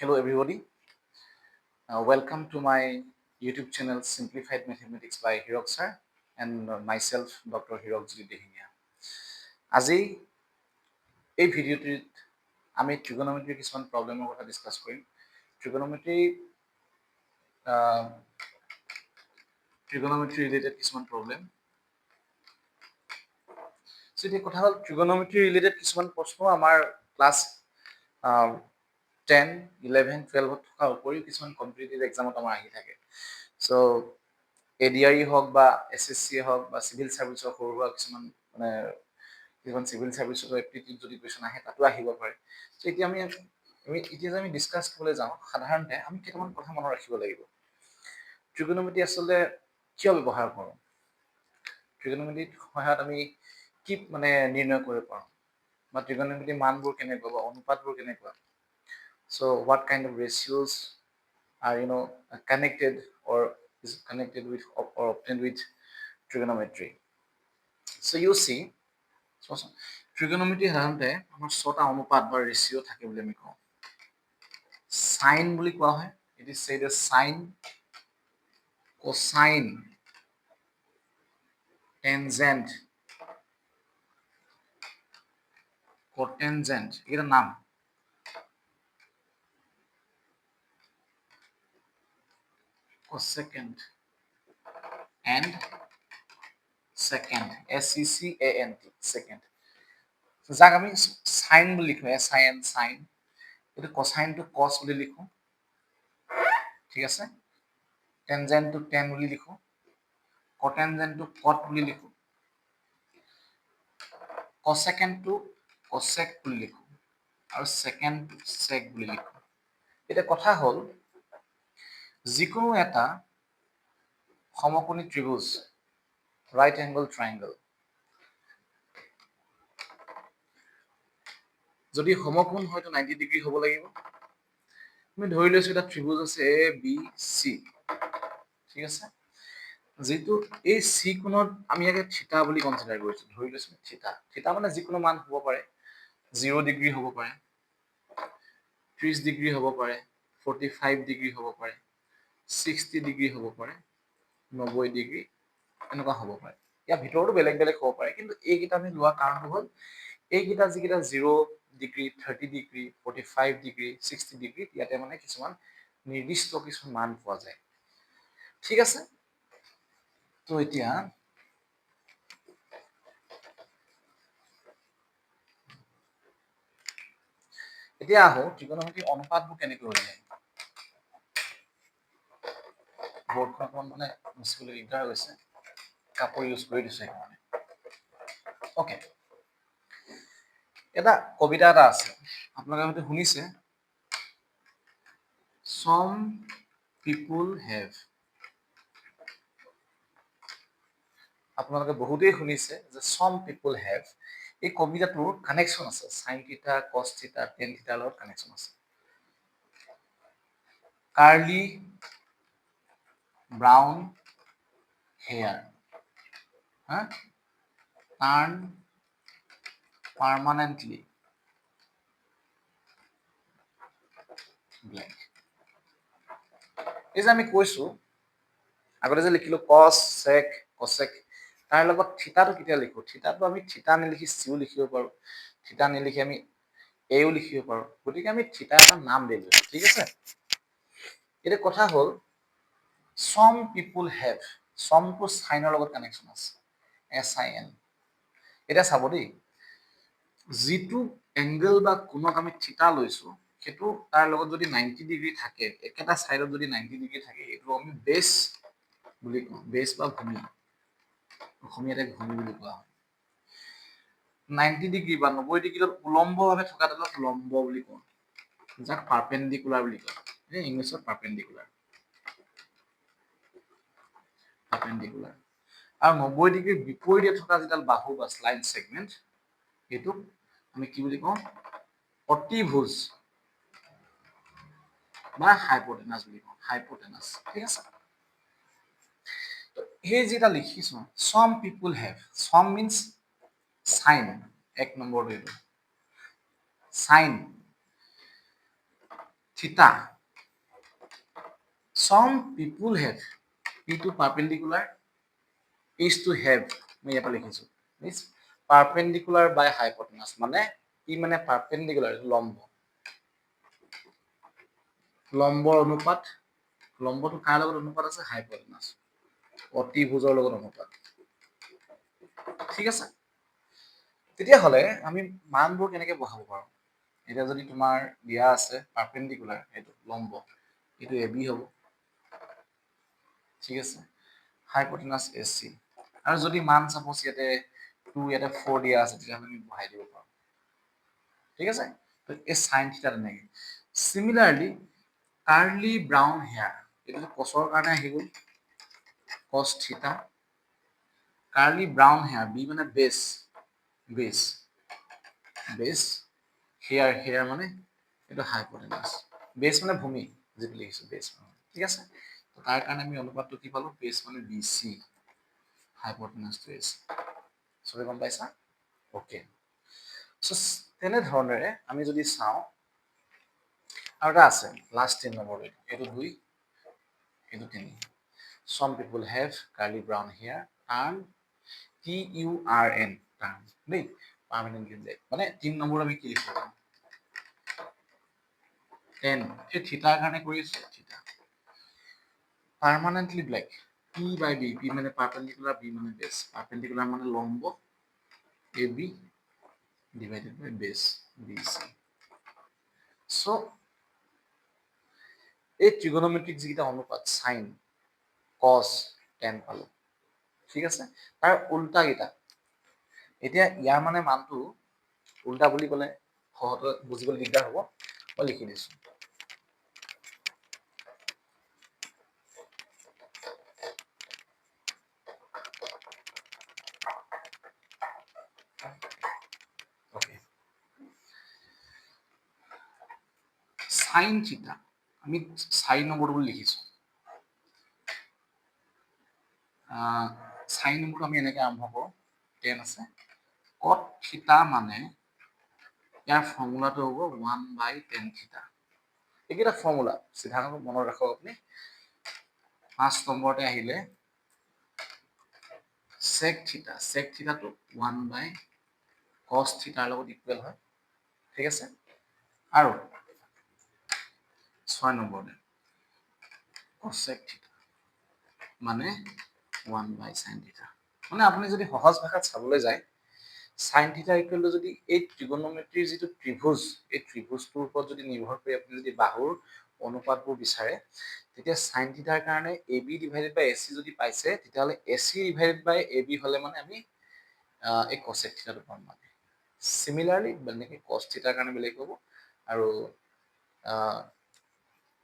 Hello everybody. Welcome to my YouTube channel Simplified Mathematics by Hirok sir and myself Dr. Hirok Jidehiniya. আজি এই ভিডিঅ'টিত আমি ট্ৰিগনমেট্ৰিৰ কিছুমান প্ৰব্লেমৰ কথা ডিছকাছ কৰিম। ট্ৰিগনমেট্ৰি ৰিলেটেড কিছুমান প্ৰব্লেম। সো এতিয়া কথা হ'ল ট্ৰিগনমেট্ৰি ৰিলেটেড কিছুমান প্ৰশ্ন আমাৰ ক্লাছ 10, 11, 12 থকা উপৰিও কিছুমান কম্পিটিটিভ এক্সামত আমাৰ আহি থাকে। চ' ADRE হওক বা SSC হওক বা চিভিল চাৰ্ভিচৰ সৰু সুৰা কিছুমান চিভিল চাৰ্ভিচৰ এপ্টিটিউড যদি কুৱেশ্যন আহে তাতো আহিব পাৰে। চ' এতিয়া আমি ডিছকাছ কৰিবলৈ যাওঁ, সাধাৰণতে আমি কেইটামান কথা মনত ৰাখিব লাগিব। ট্ৰিগনমেট্ৰি আচলতে কিয় ব্যৱহাৰ কৰোঁ, ট্ৰিগনমেট্ৰিৰ সহায়ত আমি কি নিৰ্ণয় কৰিব পাৰোঁ, বা ট্ৰিগনমেট্ৰিৰ মানবোৰ কেনেকুৱা বা অনুপাতবোৰ কেনেকুৱা। So what kind of ratios are connected or is connected with or obtained with trigonometry? So you see, trigonometry সাধাৰণতে আমাৰ 6টা অনুপাত বা ৰেচিঅ থাকে বুলি আমি কওঁ। সাইন বুলি কোৱা হয়, it is said as sine, cosine, tangent, cotangent, এটা নাম। cosecant and secant, SECANT, secant, যাক আমি সাইন বুলি লিখো, SIN সাইন। এইটো কসাইনটো কস বুলি লিখো, ঠিক আছে। টেনজেন্টটো টেন বুলি লিখো, কটেনজেন্টটো কট বুলি লিখো, কসেকেন্টটো কসেক বুলি লিখো, আৰু সেকেন্ডটো সেক বুলি লিখো। এতিয়া কথা হ'ল, যিকোনো এটা সমকোণী ত্ৰিভুজ, ৰাইট এংগল ট্ৰাইংগল, যদি সমকোণ হয়তো 90 ডিগ্ৰী হ'ব লাগিব। আমি ধৰি লৈছো এটা ত্ৰিভুজ আছে ABC, ঠিক আছে। যেটো এই সি কোণত আমি আগে থিতা বুলি কনসিডাৰ কৰিছো, ধৰি লৈছো থিতা মানে যিকোনো মান হ'ব পাৰে। 0 ডিগ্ৰী হ'ব পাৰে, 30 ডিগ্ৰী হ'ব পাৰে, 45 ডিগ্ৰী হ'ব পাৰে, 60 ডিগ্ৰী হ'ব পাৰে, 90 ডিগ্ৰী এনেকুৱা হ'ব পাৰে। ইয়াৰ ভিতৰতো বেলেগ বেলেগ হ'ব পাৰে, কিন্তু এইকেইটা আমি লোৱা কাৰণটো হ'ল এইকেইটা যিকেইটা 0 ডিগ্ৰী, 30 ডিগ্ৰী, 45 ডিগ্ৰী, 60 ডিগ্ৰী, ইয়াতে কিছুমান নিৰ্দিষ্ট কিছুমান মান পোৱা যায়, ঠিক আছে। তো এতিয়া আহো ট্ৰিগনমেট্ৰি অনুপাতবোৰ কেনেকৈ হৈ যায়। বৰ্ডখন মুচিবলৈ দিগদাৰ হৈছে, কাপোৰ ইউজ কৰি দিছো সেইকাৰণে। অ'কে, এটা কবিতা এটা আছে, আপোনালোকে হয়তো শুনিছে, some people have, আপোনালোকে বহুতেই শুনিছে যে some people have। এই কবিতাটোৰ কানেকশ্যন আছে sine theta, cos theta, ten থিটাৰ লগত কানেকশ্যন আছে। Curly brown hair turn permanently black. এই যে আমি কৈছো আগতে যে লিখিলো কস, সেক, কসেক, তাৰ লগত থিতাটো কেতিয়া লিখো, থিতাটো আমি থিতা নিলিখি চিও লিখিব পাৰো, থিতা নিলিখি আমি এও লিখিব পাৰো। গতিকে আমি থিতা এটা নাম দিলো, ঠিক আছে। এটা কথা হ'ল, some people have, সমটো সাইনৰ লগত কানেকশ্যন আছে, SIN। এটা চাব দেই, যিটো এংগল বা কোণক আমি থিতা লৈছো, সেইটো তাৰ লগত যদি 90 ডিগ্ৰী থাকে, একেটা সাইডত যদি 90 ডিগ্ৰী থাকে, এইটো আমি বেছ বুলি কওঁ, বেছ বা ভূমি, অসমীয়াতে ভূমি বুলি কোৱা হয়। 90 ডিগ্ৰী বা 90 ডিগ্ৰীত উলম্বভাৱে থকা ডালক লম্ব বুলি কওঁ, যাক পাৰপেণ্ডিকুলাৰ বুলি কয়, ইংলিছত পাৰপেণ্ডিকুলাৰ। আৰু 90 ডিগ্ৰীৰ বিপৰীতে থকা যিডাল বাহু বা স্লাইড ছেগমেণ্ট, এইটোক আমি কি বুলি কওঁ, অতিভুজ বা হাইপোটেনাছ বুলি কওঁ, হাইপোটেনাছ, ঠিক আছে। সেই যেটা লিখিছো, some people have, some means sine, এক নম্বৰ এইটো sine theta. Some people have P to perpendicular is to have মই ইয়াৰ পৰা লিখিছো means perpendicular by hypotenuse মানে কি মানে perpendicular লম্বৰ অনুপাত লম্বটো কাৰ লগত অনুপাত আছে hypotenuse অতিভুজৰ লগত অনুপাত ঠিক আছে তেতিয়া হলে আমি মানবোৰ কেনেকৈ বহাব পাৰো এটা যদি তোমাৰ দিয়া আছে পারপেন্ডিকুলার এটো লম্ব এটো এবি হ'ব ঠিক আছে হাইপোটেনাস এসি আৰু যদি মান সাপোজ ইয়াতে 2 ইয়াতে 4 দিয়া আছে তেতিয়া আমি বহাই দিব পাৰো ঠিক আছে তো এই sin থিটা তেনেকে সিমিলাৰলি কাৰ্লি ব্ৰাউন হেয়াৰ এটা কসৰ কাৰণে আহি গ'ল cos থিটা কার্লি ব্রাউন হেয়ার বি মানে বেস হেয়ার মানে এটা হাইপোটেনাস বেস মানে ভূমি যেটো লিখিছো বেস ঠিক আছে তো তাৰ কাৰণে আমি অনুপাতটো কি পালো বেস মানে বিসি হাইপোটেনাস টু এসি সবে গম পাইছা ওকে সো তেনে ধৰণেৰে আমি যদি চাও আৰু এটা আছে লাষ্ট 10 নম্বৰ এটো 2 এটো 3 some people have curly brown hair and TURN term দেই পার্মানেন্টলি ব্ল্যাক মানে 3 নম্বৰ আমি কি লিখিব 10 এই থিটাৰ কাৰণে কৰি আছে থিটা permanently black P by B P মানে পার্পেন্ডিকুলার B মানে বেস পার্পেন্ডিকুলার মানে লম্ব AB divided by base BC so এই ট্রিগোনোমেট্রিক যেটা অনুপাত sin cos tan পালো ঠিক আছে তাৰ উল্টা গিটা এতিয়া ইয়াৰ মানে মানটো উল্টা বুলি ক'লে সহজে বুজিবলৈ দিগদাৰ হ'ব মই লিখি দিছো ওকে sin থিটা আমি 4 নম্বৰটো বুলি লিখিছো sin নম্বৰটো আমি এনেকৈ আৰম্ভ কৰো 10 আছে cot থিটা মানে ইয়াৰ ফৰ্মুলাটো হ'ব 1/tan থিটা এইকেইটা ফৰ্মুলা সিধানত মনত ৰাখক আপুনি 5 নম্বৰতে আহিলে sec থিটাটো 1/cos থিটাৰ লগত ইকুৱেল হয় ঠিক আছে আৰু 6 নম্বৰতে cosec থিটা মানে 1/sin থিটা মানে আপুনি যদি সহজ ভাষাত চাবলৈ যায় sin থিটা ইকুৱেল টু যদি এই ট্ৰিগোনোমেট্ৰিৰ যিটো ত্ৰিভুজ এই ত্ৰিভুজটোৰ ওপৰত যদি নিৰ্ভৰ কৰি আপুনি যদি বাহুৰ অনুপাতবোৰ বিচাৰে তেতিয়া sin থিটাৰ কাৰণে AB ডিভাইডেড বাই AC যদি পাইছে তেতিয়াহলে AC ডিভাইডেড বাই AB হলে মানে আমি এই cosec থিটাটো পাম মানে সিমিলারলি মানে cos থিটাৰ কাৰণে বেলেগ হ'ব আৰু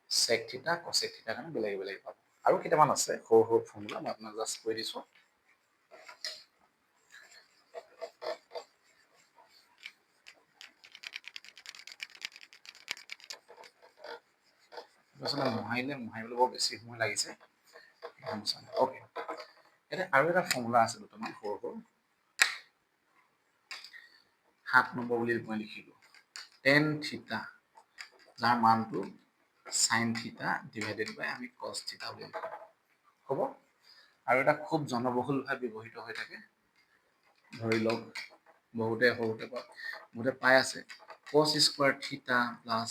sec থিটা cosec থিটাৰ কাৰণে বেলেগ পাব আৰু কেইটামান আছে সৰু ফৰ্মুলা মই আপোনাক জাস্ট কৈ দিছো মহাইবলৈ বৰ বেছি সময় লাগিছে ওকে এটা আৰু এটা ফৰ্মুলা আছে দুটামান সৰু 7 নম্বৰ বুলি মই লিখিলো tan থিটা যাৰ মানটো sin থিটা ডিভাইডেড বাই আমি cos থিটা বুলি লিখো হ'ব আৰু এটা খুব জনবহুলভাৱে ব্যৱহৃত হৈ থাকে ধৰি লওক বহুতে পাই আছে cos স্কয়াৰ থিটা প্লাস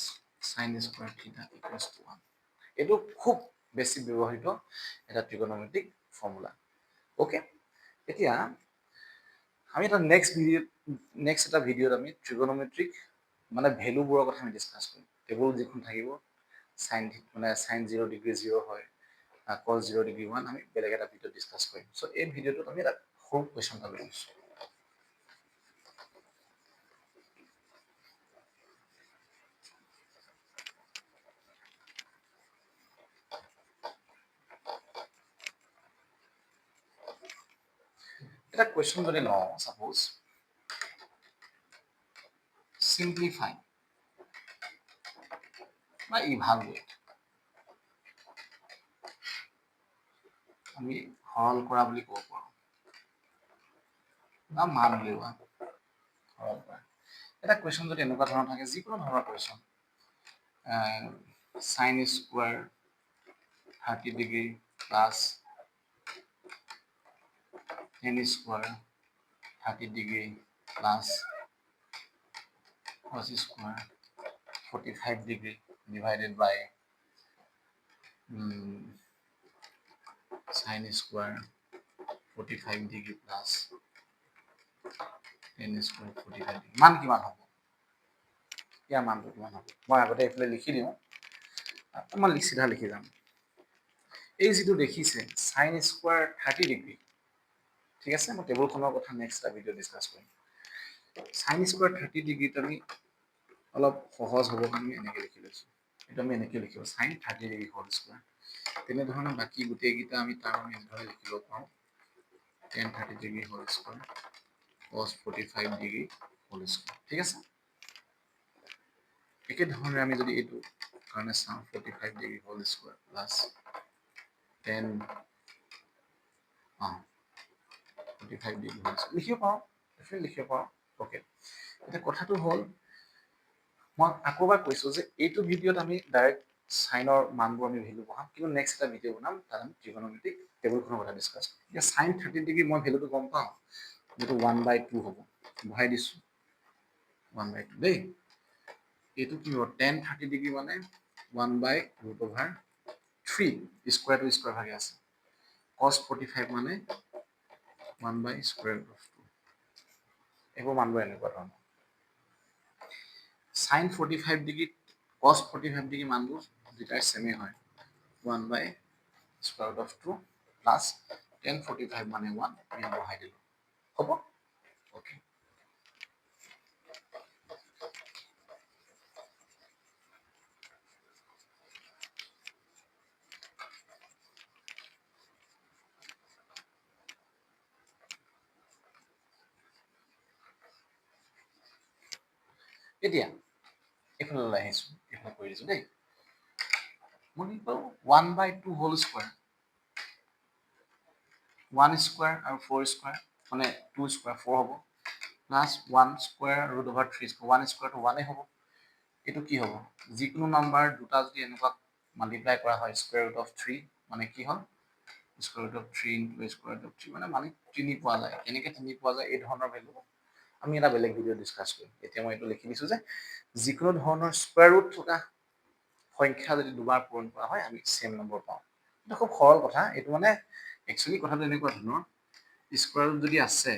sin স্কয়াৰ থিটা ইকুয়ালস টু 1 এটো খুব বেছি ব্যৱহৃত এটা ট্ৰিগোনোমেট্ৰিক ফৰ্মুলা ওকে এতিয়া আমি এটা নেক্সট এটা ভিডিঅত আমি ট্ৰিগোনোমেট্ৰিক মানে ভ্যালুবোৰৰ কথা আমি ডিসকাস কৰিম টেবুল যিখন থাকিব sin মানে sin 0 ডিগ্ৰী 0 হয় cos 0 ডিগ্ৰী 1 আমি বেলেগ এটা ভিডিঅ ডিসকাস কৰিম সো এই ভিডিঅটোত আমি এটা সৰু কোৱেশ্চন এটা লৈছো এটা কোৱেশ্চন যদি লওঁ সাপোজ simplify বা evaluate আমি সৰল কৰা বুলি ক'ব পাৰো বা মান উলিওৱা সৰল কৰা এটা কোৱেশ্চন যদি এনেকুৱা ধৰণৰ থাকে যিকোনো ধৰণৰ question sine square 30 degree plus tan square 30 degree plus cos square 45 degree divided by sin square 45 degree plus 10 square 45 degree মান কিমান হ'ব ইয়াৰ মানটো কিমান হ'ব মই আগতে এইফালে লিখি দিওঁ মই চিধা লিখি যাম এই যিটো দেখিছে sin square 30 ডিগ্ৰী ঠিক আছে মই টেবুলখনৰ কথা নেক্সট এটা ভিডিঅ' ডিছকাছ কৰিম sin square 30 ডিগ্ৰীত আমি অলপ সহজ হ'ব কাৰণে এনেকৈ লিখি লৈছোঁ এইটো আমি এনেকৈ লিখিব sin 30 ডিগ্ৰী হোল স্কোৱাৰ তেনেধৰণে বাকী গোটেইকেইটা আমি তাৰ আমি এনেদৰে লিখিব পাৰোঁ tan 30 degree whole square cos 45 degree whole square ঠিক আছে একেধৰণে আমি যদি এইটো কাৰণে চাওঁ 45 degree whole square plus 10 45 degree whole square লিখিব পাৰোঁ ডেফিনেটলি লিখিব পাৰোঁ অ'কে এতিয়া কথাটো হ'ল মই আকৌ এবাৰ কৈছোঁ যে এইটো ভিডিঅ'ত আমি ডাইৰেক্ট সাইনৰ মানবোৰ আমি ভেলু বহাম কিন্তু নেক্সট এটা ভিডিঅ' বনাম তাত আমি ট্ৰিগনমেট্ৰিক টেবুলখনৰ কথা ডিছকাছ কৰিম এতিয়া sin 30 ডিগ্ৰী মই ভেলুটো গম পাওঁ যিটো 1/2 হ'ব বহাই দিছোঁ 1/2 দেই এইটো কি হ'ব tan 30 ডিগ্ৰী মানে 1/√3 স্কোৱাৰটো স্কোৱাৰ ভাগে আছে cos 45 মানে 1/√2 এইবোৰ মানবোৰ এনেকুৱা ধৰণৰ sin 45 ডিগ্ৰী cos 45 ডিগ্ৰী মানবোৰ দুটাই চেমে হয় 1/√2 প্লাছ tan 45 মানে 1 আমি বহাই দিলোঁ হ'ব অ'কে এতিয়া এইফালে ওলাই আহিছোঁ এইফালে কৰি দিছোঁ দেই মই কি কৰোঁ 1/2 হোল স্কোৱাৰ 1 স্কোৱাৰ আৰু 4 স্কোৱাৰ মানে 2 স্কোৱাৰ 4 হ'ব প্লাছ 1 স্কোৱাৰ √3 স্কোৱাৰ 1 স্কোৱাৰটো 1 হ'ব এইটো কি হ'ব যিকোনো নাম্বাৰ দুটা যদি এনেকুৱা মাল্টিপ্লাই কৰা হয় স্কোৱাৰ ৰুট অফ 3 মানে কি হ'ল square root of 3 into square root of 3 মানে 3 পোৱা যায় কেনেকৈ 3 পোৱা যায় এই ধৰণৰ ভেলু আমি এটা বেলেগ ভিডিঅ' ডিছকাছ কৰিম এতিয়া মই এইটো লিখি দিছোঁ যে যিকোনো ধৰণৰ স্কোৱাৰ ৰুট থকা সংখ্যা যদি দুবাৰ পূৰণ কৰা হয় আমি চেম নম্বৰ পাওঁ এইটো খুব সৰল কথা এইটো মানে একচুৱেলি কথাটো এনেকুৱা ধৰণৰ স্কোৱাৰ ৰুট যদি আছে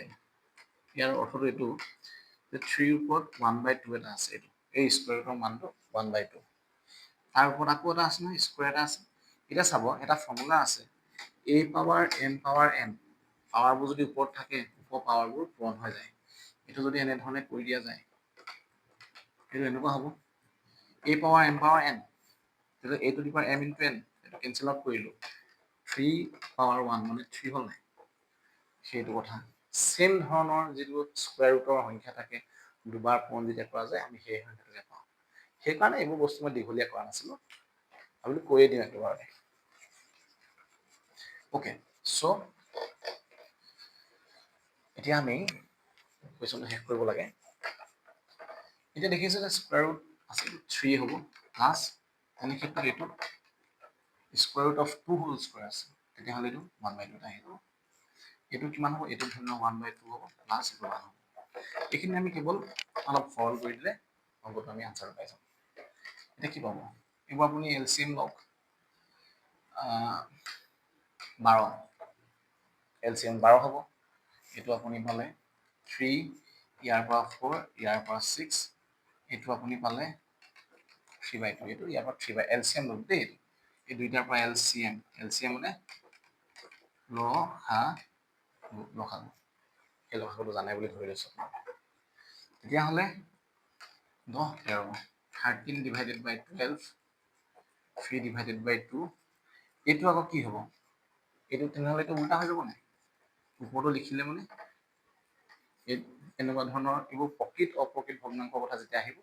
ইয়াৰ অৰ্থটো এইটো যে 3ৰ ওপৰত 1/2 এটা আছে এইটো এই স্কোৱাৰ ৰুটৰ মানটো 1/2 তাৰ ওপৰত আকৌ এটা আছে নহয় স্কোৱাৰ এটা আছে এতিয়া চাব এটা ফৰ্মুলা আছে a power m power n পাৱাৰবোৰ যদি ওপৰত থাকে ওপৰ পাৱাৰবোৰ পূৰণ হৈ যায় এইটো যদি এনেধৰণে কৰি দিয়া যায় এইটো এনেকুৱা হ'ব a power m power n তেতিয়া a to the power m into n এইটো কেনচেল আউট কৰিলোঁ 3 পাৱাৰ 1 মানে 3 হ'ল নাই সেইটো কথা চেম ধৰণৰ যিটো স্কোৱাৰ ৰুটৰ সংখ্যা থাকে দুবাৰ পূৰণ যেতিয়া কৰা যায় আমি সেই সংখ্যাটোকে পাওঁ সেইকাৰণে এইবোৰ বস্তু মই দীঘলীয়া কৰা নাছিলোঁ আমি কৈয়ে দিওঁ একেবাৰতে অ'কে চ' এতিয়া আমি কুৱেশ্যনটো শেষ কৰিব লাগে এতিয়া দেখিছোঁ যে স্কোৱাৰ ৰুট আছে 3 হ'ব প্লাছ তেনে ক্ষেত্ৰত এইটো square root of 2 whole square আছে তেতিয়াহ'লে এইটো 1/2 এটা আহিব এইটো কিমান হ'ব এইটো ধৰি লওক 1/2 হ'ব প্লাছ এইটো 1 হ'ব এইখিনি আমি কেৱল অলপ সৰল কৰি দিলে অংকটো আমি আনচাৰ পাই যাম এতিয়া কি পাব এইবোৰ আপুনি এলচিএম লওক 12 এলচিএম 12 হ'ব এইটো আপুনি পালে 3 ইয়াৰ পৰা 4 ইয়াৰ পৰা 6 এইটো আপুনি পালে 3/2 এইটো ইয়াৰ পৰা 3 এলচিএম ল'ব দেই এই দুইটাৰ পৰা এলচিএম মানে লসাগু এই লসাগুটো জানে বুলি ধৰি লৈছোঁ তেতিয়াহ'লে 10 13 13 ডিভাইডেড বাই 12 3 ডিভাইডেড বাই 2 এইটো আকৌ কি হ'ব এইটো তেনেহ'লে এইটো উল্টা হৈ যাব নাই ওপৰতো লিখিলে মানে এনেকুৱা ধৰণৰ এইবোৰ প্ৰকৃত অপ্ৰকৃত ভগ্নাংকৰ কথা যেতিয়া আহিব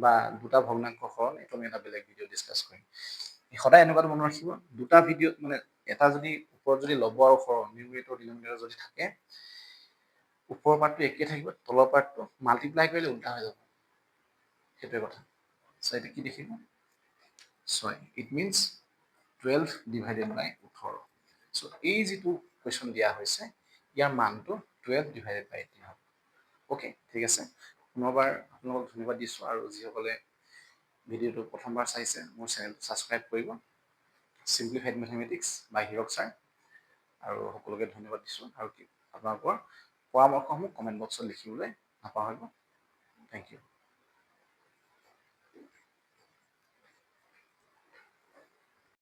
বা দুটা ভগ্নাংক হৰণ এইটো আমি এটা বেলেগ ভিডিঅ' ডিছকাছ কৰিম সদায় এনেকুৱাটো মনত ৰাখিব দুটা ভিডিঅ'ত মানে এটা যদি ওপৰত যদি লব আৰু হৰণ নিউমেৰেটৰ ডিনমিনেটৰ যদি থাকে ওপৰৰ পাৰ্টটো একেই থাকিব তলৰ পাৰ্টটো মাল্টিপ্লাই কৰিলে উল্টা হৈ যাব সেইটোৱে কথা চ' এতিয়া কি দেখিব 6 ইট মিনছ 12 ডিভাইডেড বাই 18 চ' এই যিটো কুৱেশ্যন দিয়া হৈছে ইয়াৰ মানটো 12 ডিভাইডেড বাই 18 হ'ব অ'কে ঠিক আছে পুনৰবাৰ আপোনালোকক ধন্যবাদ দিছোঁ আৰু যিসকলে ভিডিঅ'টো প্ৰথমবাৰ চাইছে মোৰ চেনেলটো ছাবস্ক্ৰাইব কৰিব চিম্পলিফাইড মেথমেটিক্স বাই হিৰক ছাৰ আৰু সকলোকে ধন্যবাদ দিছোঁ আৰু আপোনালোকৰ পৰামৰ্শসমূহ কমেণ্ট বক্সত লিখিবলৈ নাপাহৰিব থেংক ইউ